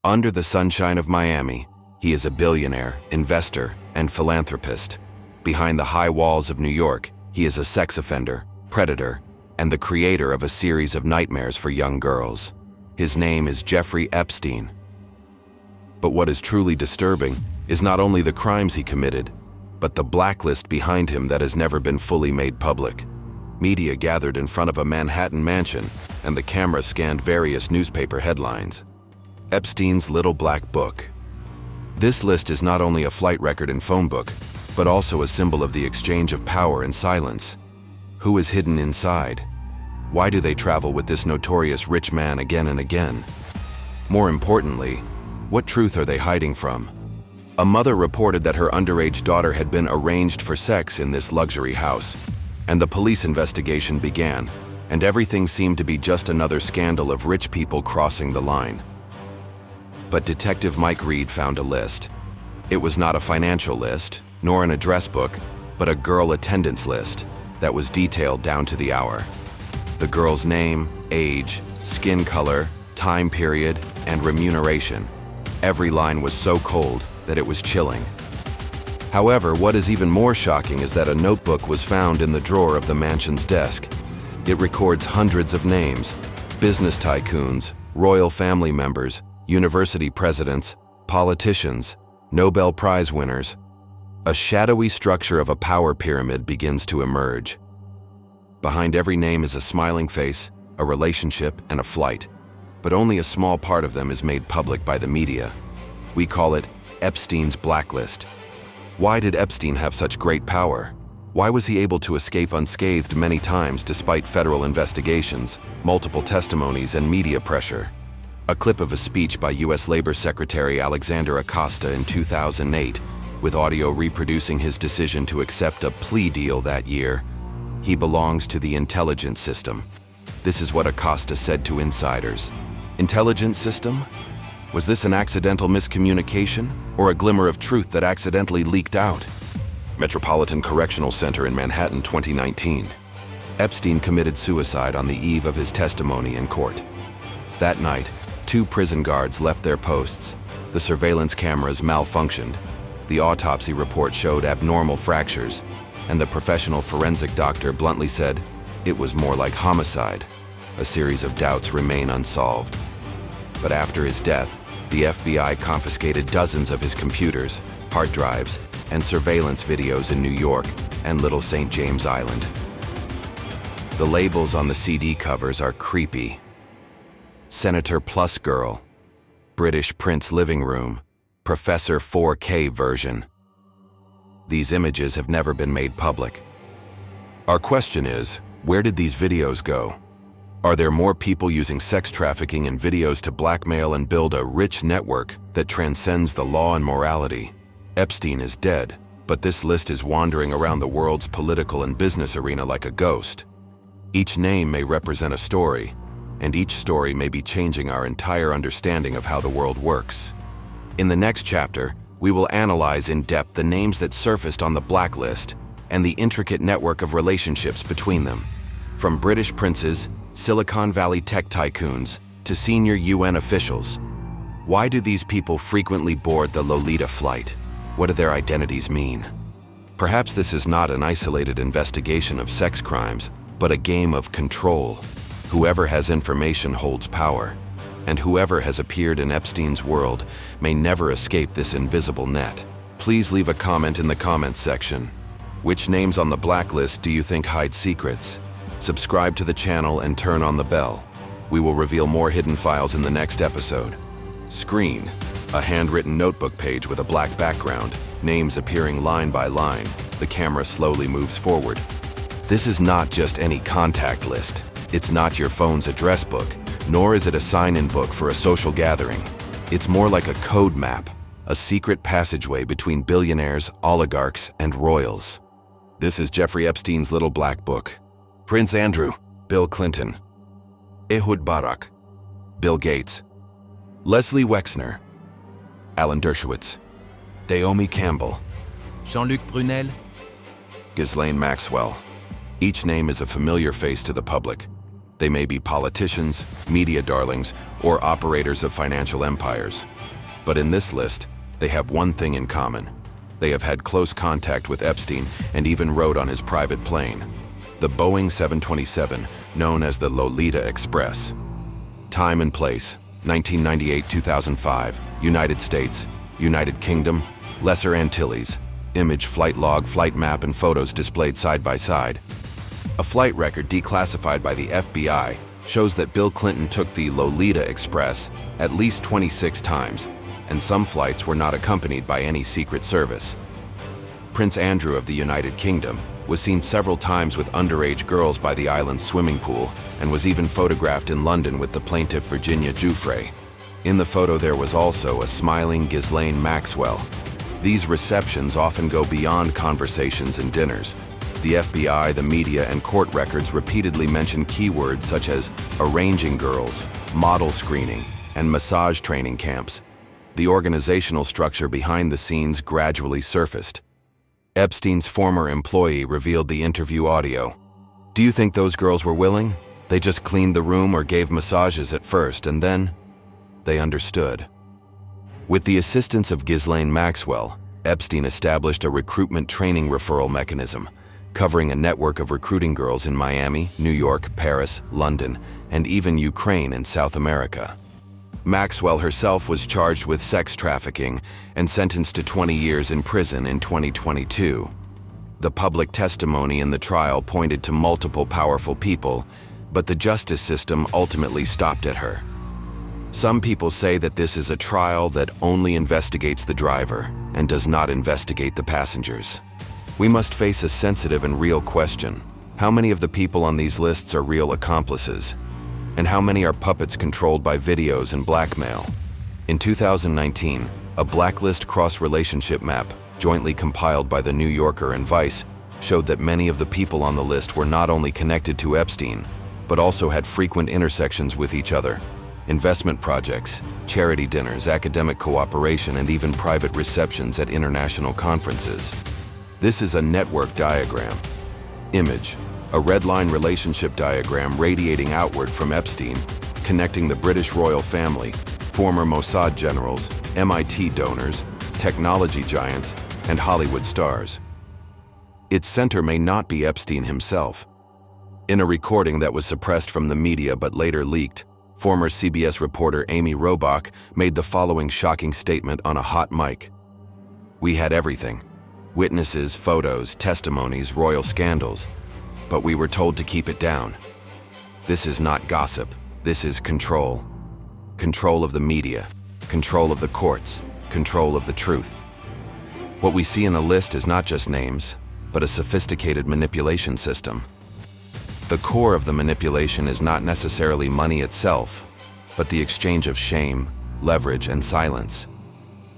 Under the sunshine of Miami, he is a billionaire, investor, and philanthropist. Behind the high walls of New York, he is a sex offender, predator, and the creator of a series of nightmares for young girls. His name is Jeffrey Epstein. But what is truly disturbing is not only the crimes he committed, but the blacklist behind him that has never been fully made public. Media gathered in front of a Manhattan mansion, and the camera scanned various newspaper headlines. Epstein's Little Black Book. This list is not only a flight record and phone book, but also a symbol of the exchange of power and silence. Who is hidden inside? Why do they travel with this notorious rich man again and again? More importantly, what truth are they hiding from? A mother reported that her underage daughter had been arranged for sex in this luxury house, and the police investigation began, and everything seemed to be just another scandal of rich people crossing the line. But Detective Mike Reed found a list. It was not a financial list, nor an address book, but a girl attendance list that was detailed down to the hour. The girl's name, age, skin color, time period, and remuneration. Every line was so cold that it was chilling. However, what is even more shocking is that a notebook was found in the drawer of the mansion's desk. It records hundreds of names: business tycoons, royal family members, university presidents, politicians, Nobel Prize winners. A shadowy structure of a power pyramid begins to emerge. Behind every name is a smiling face, a relationship, and a flight, but only a small part of them is made public by the media. We call it Epstein's Blacklist. Why did Epstein have such great power? Why was he able to escape unscathed many times despite federal investigations, multiple testimonies, and media pressure? A clip of a speech by U.S. Labor Secretary Alexander Acosta in 2008, with audio reproducing his decision to accept a plea deal that year. He belongs to the intelligence system. This is what Acosta said to insiders. Intelligence system? Was this an accidental miscommunication, or a glimmer of truth that accidentally leaked out? Metropolitan Correctional Center in Manhattan, 2019. Epstein committed suicide on the eve of his testimony in court. That night, 2 prison guards left their posts. The surveillance cameras malfunctioned. The autopsy report showed abnormal fractures, and the professional forensic doctor bluntly said, it was more like homicide. A series of doubts remain unsolved. But after his death, the FBI confiscated dozens of his computers, hard drives, and surveillance videos in New York and Little St. James Island. The labels on the CD covers are creepy. Senator Plus Girl, British Prince Living Room, Professor 4K version. These images have never been made public. Our question is, where did these videos go? Are there more people using sex trafficking and videos to blackmail and build a rich network that transcends the law and morality? Epstein is dead, but this list is wandering around the world's political and business arena like a ghost. Each name may represent a story, and each story may be changing our entire understanding of how the world works. In the next chapter, we will analyze in depth the names that surfaced on the blacklist and the intricate network of relationships between them. From British princes, Silicon Valley tech tycoons, to senior UN officials. Why do these people frequently board the Lolita flight? What do their identities mean? Perhaps this is not an isolated investigation of sex crimes, but a game of control. Whoever has information holds power, and whoever has appeared in Epstein's world may never escape this invisible net. Please leave a comment in the comments section. Which names on the blacklist do you think hide secrets? Subscribe to the channel and turn on the bell. We will reveal more hidden files in the next episode. Screen, a handwritten notebook page with a black background, names appearing line by line. The camera slowly moves forward. This is not just any contact list. It's not your phone's address book, nor is it a sign-in book for a social gathering. It's more like a code map, a secret passageway between billionaires, oligarchs, and royals. This is Jeffrey Epstein's Little Black Book. Prince Andrew, Bill Clinton, Ehud Barak, Bill Gates, Leslie Wexner, Alan Dershowitz, Naomi Campbell, Jean-Luc Brunel, Ghislaine Maxwell. Each name is a familiar face to the public, They may be politicians, media darlings, or operators of financial empires. But in this list, they have one thing in common. They have had close contact with Epstein and even rode on his private plane, the Boeing 727, known as the Lolita Express. Time and place: 1998-2005, United States, United Kingdom, Lesser Antilles. Image, flight log, flight map, and photos displayed side by side. A flight record declassified by the FBI shows that Bill Clinton took the Lolita Express at least 26 times, and some flights were not accompanied by any Secret Service. Prince Andrew of the United Kingdom was seen several times with underage girls by the island's swimming pool and was even photographed in London with the plaintiff Virginia Giuffre. In the photo there was also a smiling Ghislaine Maxwell. These receptions often go beyond conversations and dinners. The FBI, the media, and court records repeatedly mention keywords such as arranging girls, model screening, and massage training camps. The organizational structure behind the scenes gradually surfaced. Epstein's former employee revealed the interview audio. "Do you think those girls were willing? They just cleaned the room or gave massages at first, and then they understood." With the assistance of Ghislaine Maxwell, Epstein established a recruitment training referral mechanism, covering a network of recruiting girls in Miami, New York, Paris, London, and even Ukraine and South America. Maxwell herself was charged with sex trafficking and sentenced to 20 years in prison in 2022. The public testimony in the trial pointed to multiple powerful people, but the justice system ultimately stopped at her. Some people say that this is a trial that only investigates the driver and does not investigate the passengers. We must face a sensitive and real question. How many of the people on these lists are real accomplices? And how many are puppets controlled by videos and blackmail? In 2019, a Blacklist cross-relationship map, jointly compiled by The New Yorker and Vice, showed that many of the people on the list were not only connected to Epstein, but also had frequent intersections with each other. Investment projects, charity dinners, academic cooperation, and even private receptions at international conferences. This is a network diagram. Image: a red-line relationship diagram radiating outward from Epstein, connecting the British royal family, former Mossad generals, MIT donors, technology giants, and Hollywood stars. Its center may not be Epstein himself. In a recording that was suppressed from the media but later leaked, former CBS reporter Amy Robach made the following shocking statement on a hot mic. "We had everything. Witnesses, photos, testimonies, royal scandals. But we were told to keep it down. This is not gossip. This is control. Control of the media. Control of the courts. Control of the truth." What we see in the list is not just names, but a sophisticated manipulation system. The core of the manipulation is not necessarily money itself, but the exchange of shame, leverage, and silence.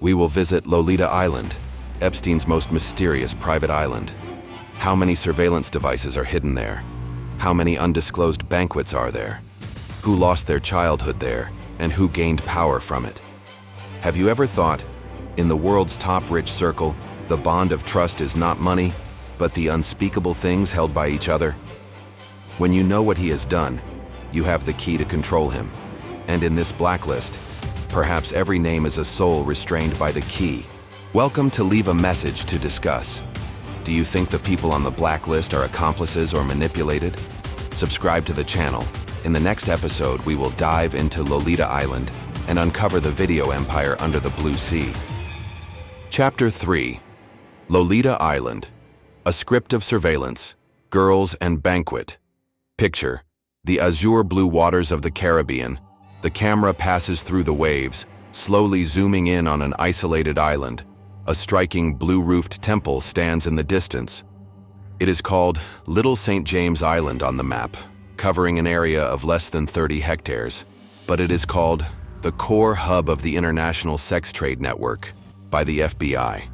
We will visit Lolita Island, Epstein's most mysterious private island. How many surveillance devices are hidden there? How many undisclosed banquets are there? Who lost their childhood there, and who gained power from it? Have you ever thought, in the world's top rich circle, the bond of trust is not money, but the unspeakable things held by each other? When you know what he has done, you have the key to control him. And in this blacklist, perhaps every name is a soul restrained by the key. Welcome to Leave a Message to discuss. Do you think the people on the blacklist are accomplices or manipulated? Subscribe to the channel. In the next episode, we will dive into Lolita Island and uncover the video empire under the blue sea. Chapter 3: Lolita Island. A script of surveillance, girls, and banquet. Picture: the azure blue waters of the Caribbean. The camera passes through the waves, slowly zooming in on an isolated island. A striking blue-roofed temple stands in the distance. It is called Little St. James Island on the map, covering an area of less than 30 hectares. But it is called the core hub of the international sex trade network by the FBI.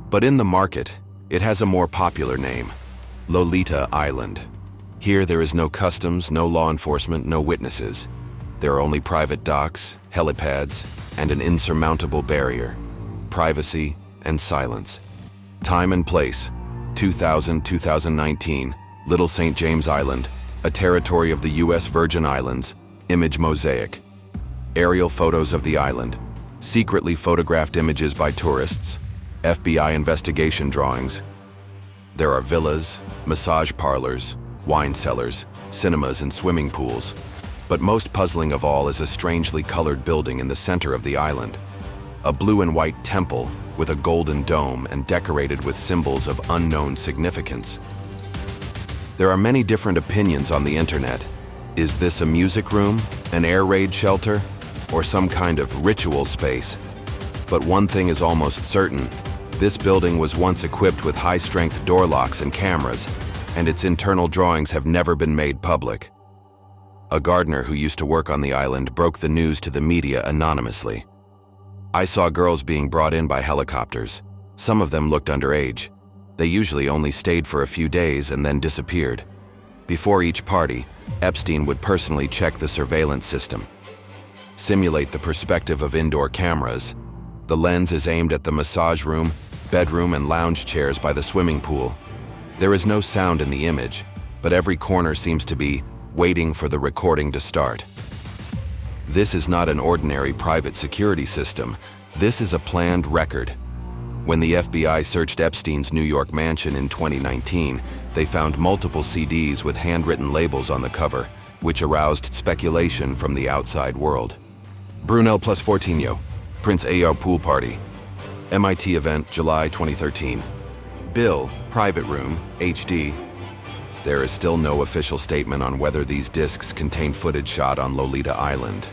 But in the market, it has a more popular name: Lolita Island. Here there is no customs, no law enforcement, no witnesses. There are only private docks, helipads, and an insurmountable barrier: privacy and silence. Time and place: 2000-2019, Little St. James Island, a territory of the U.S. Virgin Islands, image mosaic. Aerial photos of the island, secretly photographed images by tourists, FBI investigation drawings. There are villas, massage parlors, wine cellars, cinemas, and swimming pools. But most puzzling of all is a strangely colored building in the center of the island. A blue and white temple with a golden dome and decorated with symbols of unknown significance. There are many different opinions on the internet. Is this a music room, an air raid shelter, or some kind of ritual space? But one thing is almost certain. This building was once equipped with high-strength door locks and cameras, and its internal drawings have never been made public. A gardener who used to work on the island broke the news to the media anonymously. I saw girls being brought in by helicopters. Some of them looked underage. They usually only stayed for a few days and then disappeared. Before each party, Epstein would personally check the surveillance system, simulate the perspective of indoor cameras. The lens is aimed at the massage room, bedroom, and lounge chairs by the swimming pool. There is no sound in the image, but every corner seems to be waiting for the recording to start. This is not an ordinary private security system. This is a planned record. When the FBI searched Epstein's New York mansion in 2019, they found multiple CDs with handwritten labels on the cover, which aroused speculation from the outside world. Brunel plus 14 Prince AR pool party. MIT event, July 2013. Bill, private room, HD. There is still no official statement on whether these discs contain footage shot on Lolita Island.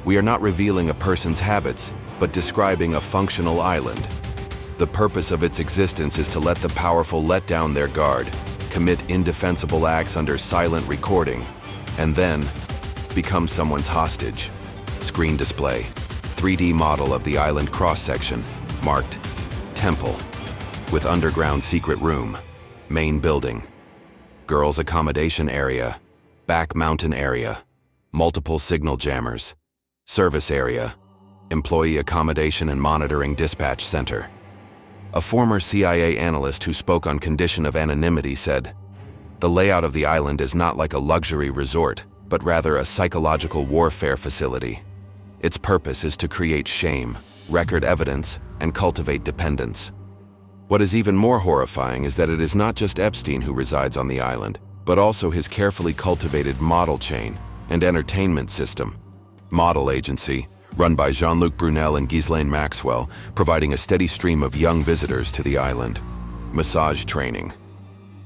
We are not revealing a person's habits, but describing a functional island. The purpose of its existence is to let the powerful let down their guard, commit indefensible acts under silent recording, and then become someone's hostage. Screen display. 3D model of the island cross-section, marked Temple, with underground secret room, main building, girls' accommodation area, back mountain area, multiple signal jammers, service area, employee accommodation and monitoring dispatch center. A former CIA analyst who spoke on condition of anonymity said, "The layout of the island is not like a luxury resort, but rather a psychological warfare facility. Its purpose is to create shame, record evidence, and cultivate dependence." What is even more horrifying is that it is not just Epstein who resides on the island, but also his carefully cultivated model chain and entertainment system. Model agency, run by Jean-Luc Brunel and Ghislaine Maxwell, providing a steady stream of young visitors to the island. Massage training.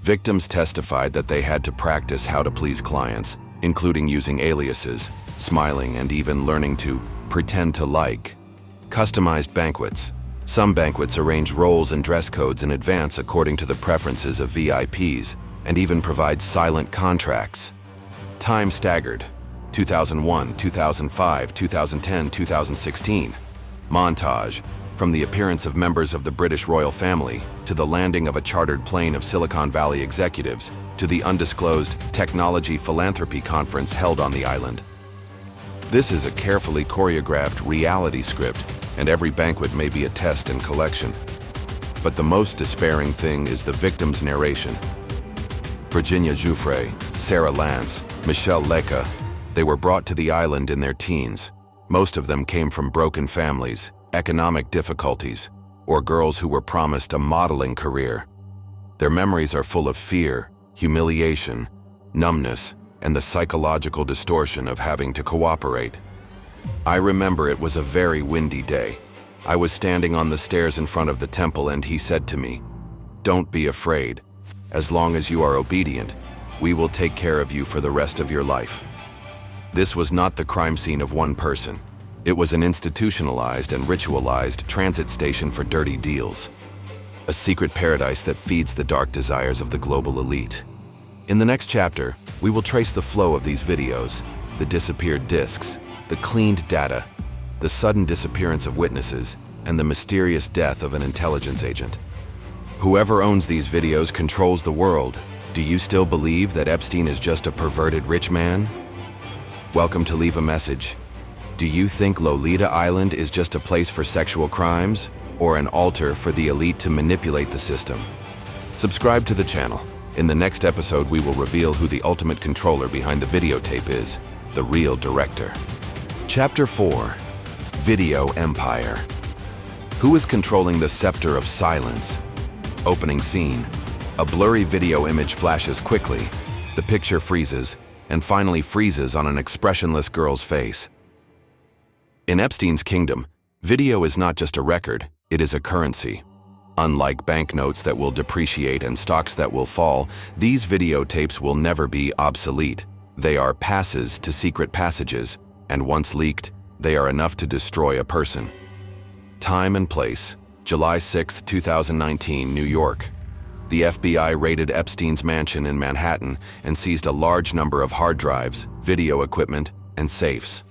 Victims testified that they had to practice how to please clients, including using aliases, smiling, and even learning to pretend to like. Customized banquets. Some banquets arrange roles and dress codes in advance according to the preferences of VIPs, and even provide silent contracts. Time staggered. 2001, 2005, 2010, 2016. Montage. From the appearance of members of the British royal family, to the landing of a chartered plane of Silicon Valley executives, to the undisclosed technology philanthropy conference held on the island. This is a carefully choreographed reality script, and every banquet may be a test and collection. But the most despairing thing is the victim's narration. Virginia Giuffre, Sarah Lance, Michelle Lecca, they were brought to the island in their teens. Most of them came from broken families, economic difficulties, or girls who were promised a modeling career. Their memories are full of fear, humiliation, numbness, and the psychological distortion of having to cooperate. I remember it was a very windy day. I was standing on the stairs in front of the temple and he said to me, "Don't be afraid. As long as you are obedient, we will take care of you for the rest of your life." This was not the crime scene of one person. It was an institutionalized and ritualized transit station for dirty deals. A secret paradise that feeds the dark desires of the global elite. In the next chapter, we will trace the flow of these videos, the disappeared discs, the cleaned data, the sudden disappearance of witnesses, and the mysterious death of an intelligence agent. Whoever owns these videos controls the world. Do you still believe that Epstein is just a perverted rich man? Welcome to Leave a Message. Do you think Lolita Island is just a place for sexual crimes, or an altar for the elite to manipulate the system? Subscribe to the channel. In the next episode, we will reveal who the ultimate controller behind the videotape is, the real director. Chapter 4: Video Empire. Who is controlling the scepter of silence? Opening scene. A blurry video image flashes quickly. The picture freezes, and finally freezes on an expressionless girl's face. In Epstein's kingdom, video is not just a record, it is a currency. Unlike banknotes that will depreciate and stocks that will fall, these videotapes will never be obsolete. They are passes to secret passages, and once leaked, they are enough to destroy a person. Time and place: July 6, 2019, New York. The FBI raided Epstein's mansion in Manhattan and seized a large number of hard drives, video equipment, and safes.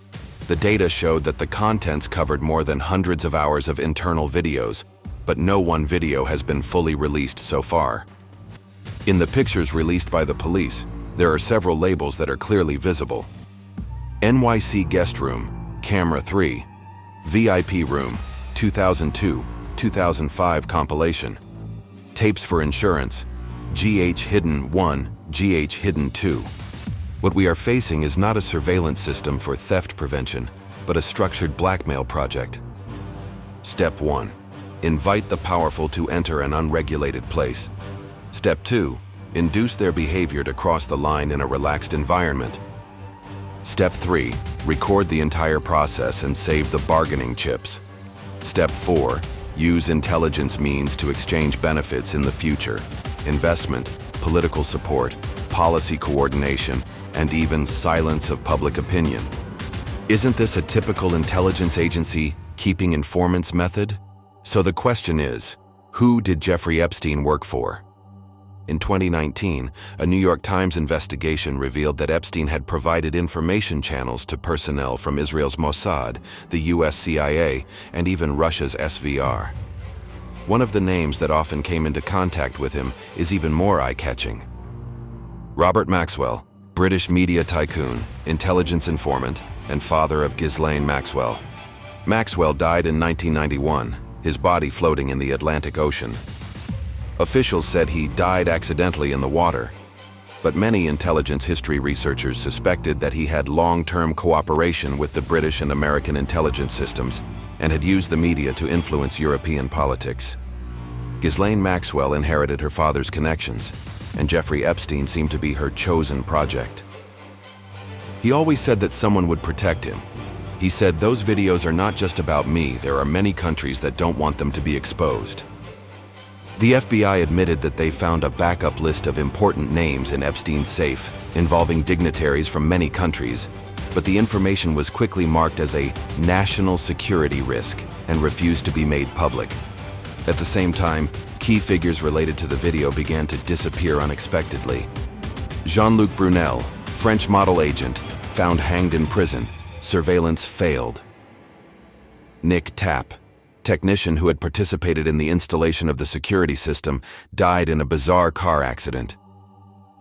The data showed that the contents covered more than hundreds of hours of internal videos, but no one video has been fully released so far. In the pictures released by the police, there are several labels that are clearly visible. NYC Guest Room, Camera 3, VIP Room, 2002-2005 compilation. Tapes for insurance, GH Hidden 1, GH Hidden 2. What we are facing is not a surveillance system for theft prevention, but a structured blackmail project. Step 1. Invite the powerful to enter an unregulated place. Step 2. Induce their behavior to cross the line in a relaxed environment. Step 3. Record the entire process and save the bargaining chips. Step 4. Use intelligence means to exchange benefits in the future: investment, political support, policy coordination, and even silence of public opinion. Isn't this a typical intelligence agency keeping informants method? So the question is, who did Jeffrey Epstein work for? In 2019, a New York Times investigation revealed that Epstein had provided information channels to personnel from Israel's Mossad, the US CIA, and even Russia's SVR. One of the names that often came into contact with him is even more eye-catching. Robert Maxwell, British media tycoon, intelligence informant, and father of Ghislaine Maxwell. Maxwell died in 1991, his body floating in the Atlantic Ocean. Officials said he died accidentally in the water, but many intelligence history researchers suspected that he had long-term cooperation with the British and American intelligence systems and had used the media to influence European politics. Ghislaine Maxwell inherited her father's connections, and Jeffrey Epstein seemed to be her chosen project. He always said that someone would protect him. He said, "Those videos are not just about me. There are many countries that don't want them to be exposed." The FBI admitted that they found a backup list of important names in Epstein's safe, involving dignitaries from many countries, but the information was quickly marked as a national security risk and refused to be made public. At the same time, key figures related to the video began to disappear unexpectedly. Jean-Luc Brunel, French model agent, found hanged in prison. Surveillance failed. Nick Tapp, technician who had participated in the installation of the security system, died in a bizarre car accident.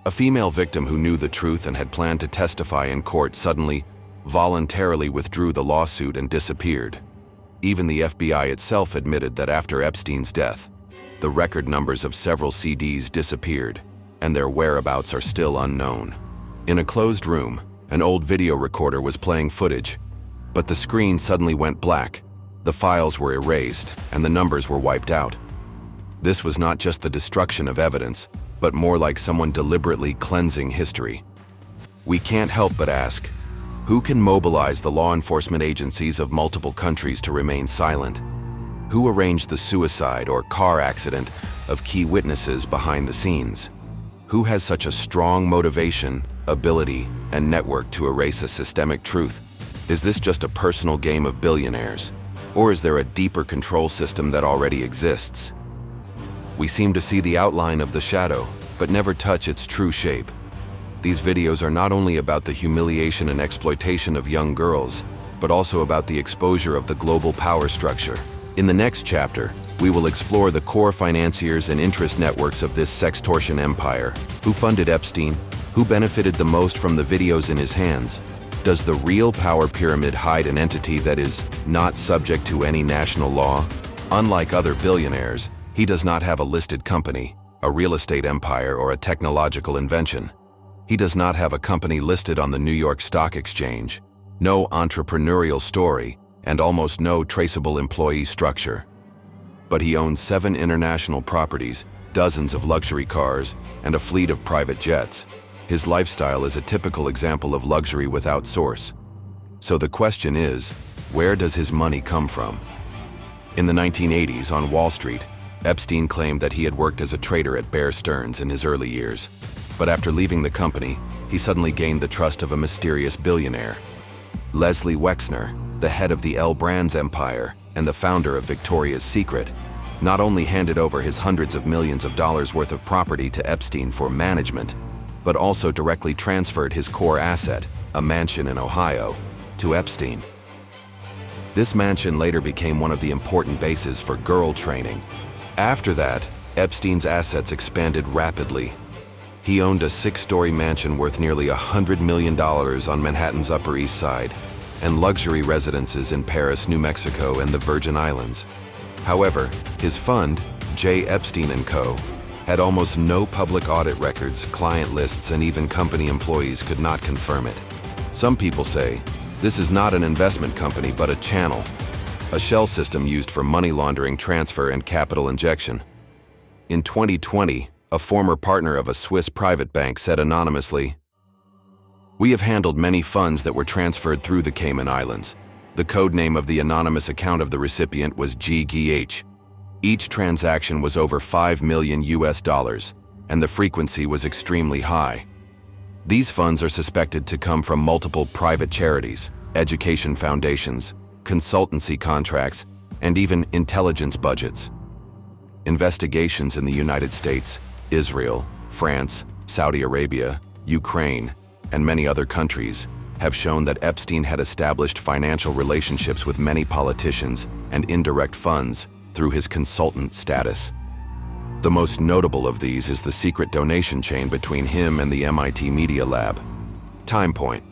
A female victim who knew the truth and had planned to testify in court suddenly, voluntarily withdrew the lawsuit and disappeared. Even the FBI itself admitted that after Epstein's death, the record numbers of several CDs disappeared, and their whereabouts are still unknown. In a closed room, an old video recorder was playing footage, but the screen suddenly went black. The files were erased, and the numbers were wiped out. This was not just the destruction of evidence, but more like someone deliberately cleansing history. We can't help but ask, who can mobilize the law enforcement agencies of multiple countries to remain silent? Who arranged the suicide or car accident of key witnesses behind the scenes? Who has such a strong motivation, ability, and network to erase a systemic truth? Is this just a personal game of billionaires? Or is there a deeper control system that already exists? We seem to see the outline of the shadow, but never touch its true shape. These videos are not only about the humiliation and exploitation of young girls, but also about the exposure of the global power structure. In the next chapter, we will explore the core financiers and interest networks of this sextortion empire. Who funded Epstein? Who benefited the most from the videos in his hands? Does the real power pyramid hide an entity that is not subject to any national law? Unlike other billionaires, he does not have a listed company, a real estate empire, or a technological invention. He does not have a company listed on the New York Stock Exchange, no entrepreneurial story, and almost no traceable employee structure. But he owns 7 international properties, dozens of luxury cars, and a fleet of private jets. His lifestyle is a typical example of luxury without source. So the question is, where does his money come from? In the 1980s, on Wall Street, Epstein claimed that he had worked as a trader at Bear Stearns in his early years. But after leaving the company, he suddenly gained the trust of a mysterious billionaire. Leslie Wexner, the head of the L Brands empire and the founder of Victoria's Secret, not only handed over his hundreds of millions of dollars worth of property to Epstein for management, but also directly transferred his core asset, a mansion in Ohio, to Epstein. This mansion later became one of the important bases for girl training. After that, Epstein's assets expanded rapidly. He owned a 6-story mansion worth nearly $100 million on Manhattan's Upper East Side, and luxury residences in Paris, New Mexico, and the Virgin Islands. However, his fund, J. Epstein & Co., had almost no public audit records, client lists, and even company employees could not confirm it. Some people say, this is not an investment company but a channel, a shell system used for money laundering, transfer, and capital injection. In 2020, a former partner of a Swiss private bank said anonymously, "We have handled many funds that were transferred through the Cayman Islands. The code name of the anonymous account of the recipient was GGH. Each transaction was over $5 million, and the frequency was extremely high. These funds are suspected to come from multiple private charities, education foundations, consultancy contracts, and even intelligence budgets. Investigations in the United States, Israel, France, Saudi Arabia, Ukraine, and many other countries have shown that Epstein had established financial relationships with many politicians and indirect funds through his consultant status. The most notable of these is the secret donation chain between him and the MIT Media Lab. Time point: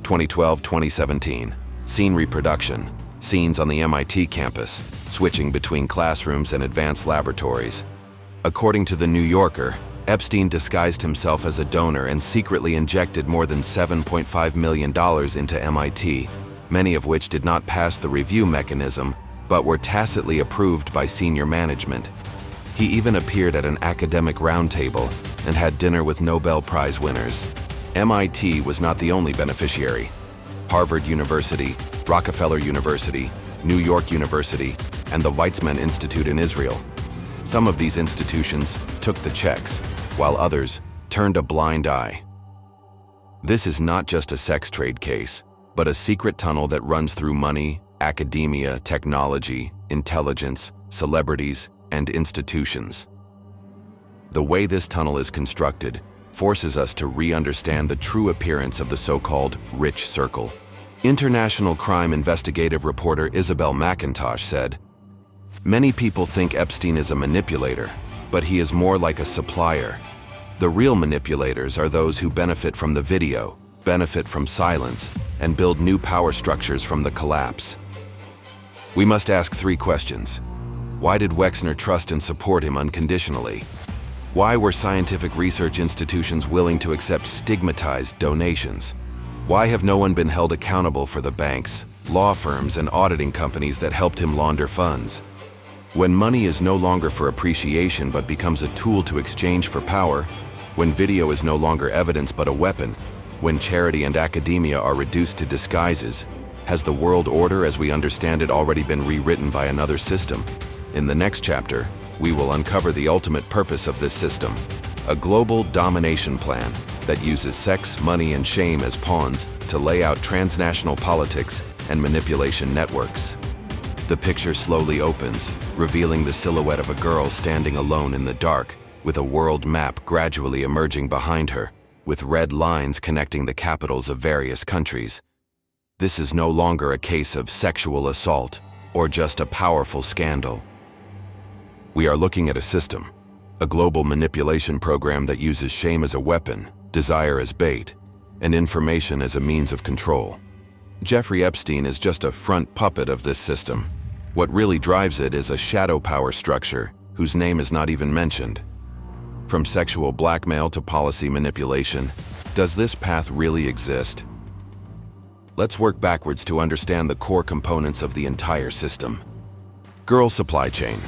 2012-2017. Scene reproduction: scenes on the MIT campus, switching between classrooms and advanced laboratories. According to The New Yorker, Epstein disguised himself as a donor and secretly injected more than $7.5 million into MIT, many of which did not pass the review mechanism, but were tacitly approved by senior management. He even appeared at an academic roundtable and had dinner with Nobel Prize winners. MIT was not the only beneficiary. Harvard University, Rockefeller University, New York University, and the Weizmann Institute in Israel. Some of these institutions took the checks, while others turned a blind eye. This is not just a sex trade case, but a secret tunnel that runs through money, academia, technology, intelligence, celebrities, and institutions. The way this tunnel is constructed forces us to re-understand the true appearance of the so-called rich circle. International crime investigative reporter Isabel McIntosh said, "Many people think Epstein is a manipulator, but he is more like a supplier. The real manipulators are those who benefit from the video, benefit from silence, and build new power structures from the collapse." We must ask 3 questions. Why did Wexner trust and support him unconditionally? Why were scientific research institutions willing to accept stigmatized donations? Why have no one been held accountable for the banks, law firms, and auditing companies that helped him launder funds? When money is no longer for appreciation but becomes a tool to exchange for power, when video is no longer evidence but a weapon, when charity and academia are reduced to disguises, has the world order as we understand it already been rewritten by another system? In the next chapter, we will uncover the ultimate purpose of this system, a global domination plan that uses sex, money, and shame as pawns to lay out transnational politics and manipulation networks. The picture slowly opens, revealing the silhouette of a girl standing alone in the dark, with a world map gradually emerging behind her, with red lines connecting the capitals of various countries. This is no longer a case of sexual assault or just a powerful scandal. We are looking at a system, a global manipulation program that uses shame as a weapon, desire as bait, and information as a means of control. Jeffrey Epstein is just a front puppet of this system. What really drives it is a shadow power structure whose name is not even mentioned. From sexual blackmail to policy manipulation, does this path really exist? Let's work backwards to understand the core components of the entire system. Girl supply chain.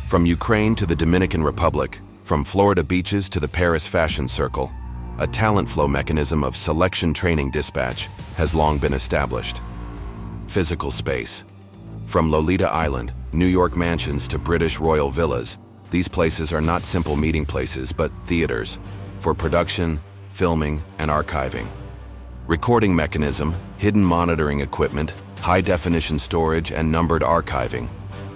From Ukraine to the Dominican Republic, from Florida beaches to the Paris fashion circle, a talent flow mechanism of selection training dispatch has long been established. Physical space. From Lolita Island, New York mansions to British royal villas, these places are not simple meeting places but theaters for production, filming, and archiving. Recording mechanism, hidden monitoring equipment, high-definition storage, and numbered archiving,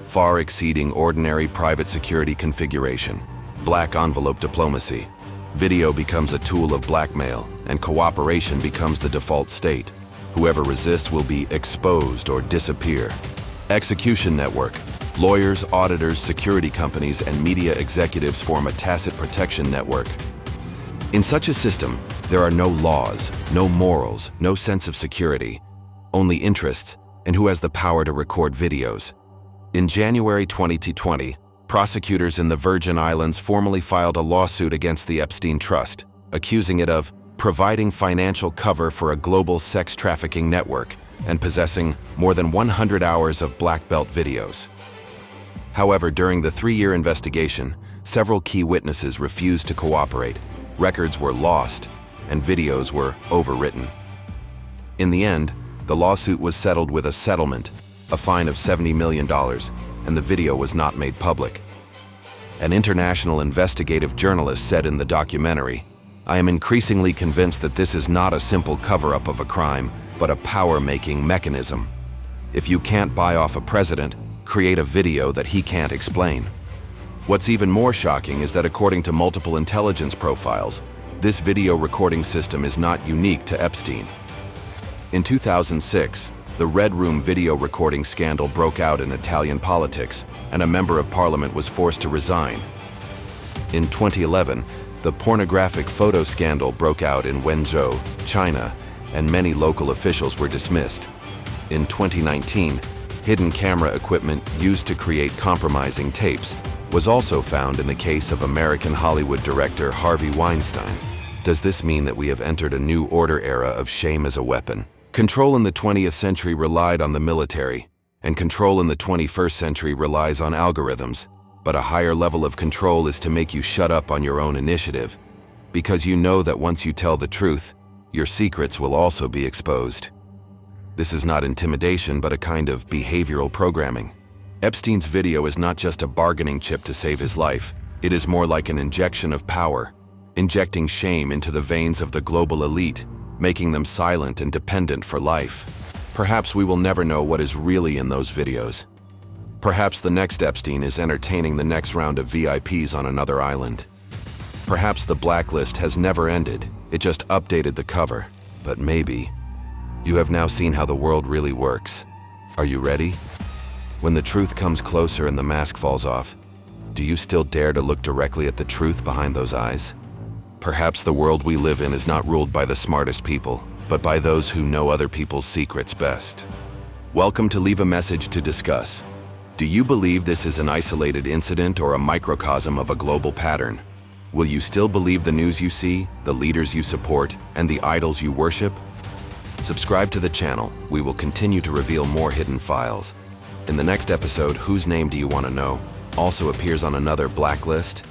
far exceeding ordinary private security configuration. Black envelope diplomacy. Video becomes a tool of blackmail, and cooperation becomes the default state. Whoever resists will be exposed or disappear. Execution network. Lawyers, auditors, security companies, and media executives form a tacit protection network. In such a system, there are no laws, no morals, no sense of security, only interests, and who has the power to record videos. In January 2020, prosecutors in the Virgin Islands formally filed a lawsuit against the Epstein Trust, accusing it of providing financial cover for a global sex trafficking network and possessing more than 100 hours of black belt videos. However, during the 3-year investigation, several key witnesses refused to cooperate, records were lost, and videos were overwritten. In the end, the lawsuit was settled with a settlement, a fine of $70 million, and the video was not made public. An international investigative journalist said in the documentary, "I am increasingly convinced that this is not a simple cover-up of a crime, but a power-making mechanism. If you can't buy off a president, create a video that he can't explain." What's even more shocking is that according to multiple intelligence profiles, this video recording system is not unique to Epstein. In 2006, the Red Room video recording scandal broke out in Italian politics, and a member of parliament was forced to resign. In 2011, the pornographic photo scandal broke out in Wenzhou, China, and many local officials were dismissed. In 2019, hidden camera equipment used to create compromising tapes was also found in the case of American Hollywood director Harvey Weinstein. Does this mean that we have entered a new order era of shame as a weapon? Control in the 20th century relied on the military, and control in the 21st century relies on algorithms. But a higher level of control is to make you shut up on your own initiative, because you know that once you tell the truth, your secrets will also be exposed. This is not intimidation, but a kind of behavioral programming. Epstein's video is not just a bargaining chip to save his life. It is more like an injection of power, injecting shame into the veins of the global elite, making them silent and dependent for life. Perhaps we will never know what is really in those videos. Perhaps the next Epstein is entertaining the next round of VIPs on another island. Perhaps the blacklist has never ended, it just updated the cover. But maybe. You have now seen how the world really works. Are you ready? When the truth comes closer and the mask falls off, do you still dare to look directly at the truth behind those eyes? Perhaps the world we live in is not ruled by the smartest people, but by those who know other people's secrets best. Welcome to Leave a Message to Discuss. Do you believe this is an isolated incident or a microcosm of a global pattern? Will you still believe the news you see, the leaders you support, and the idols you worship? Subscribe to the channel. We will continue to reveal more hidden files. In the next episode, Whose Name Do You Want to Know? Also appears on another Blacklist.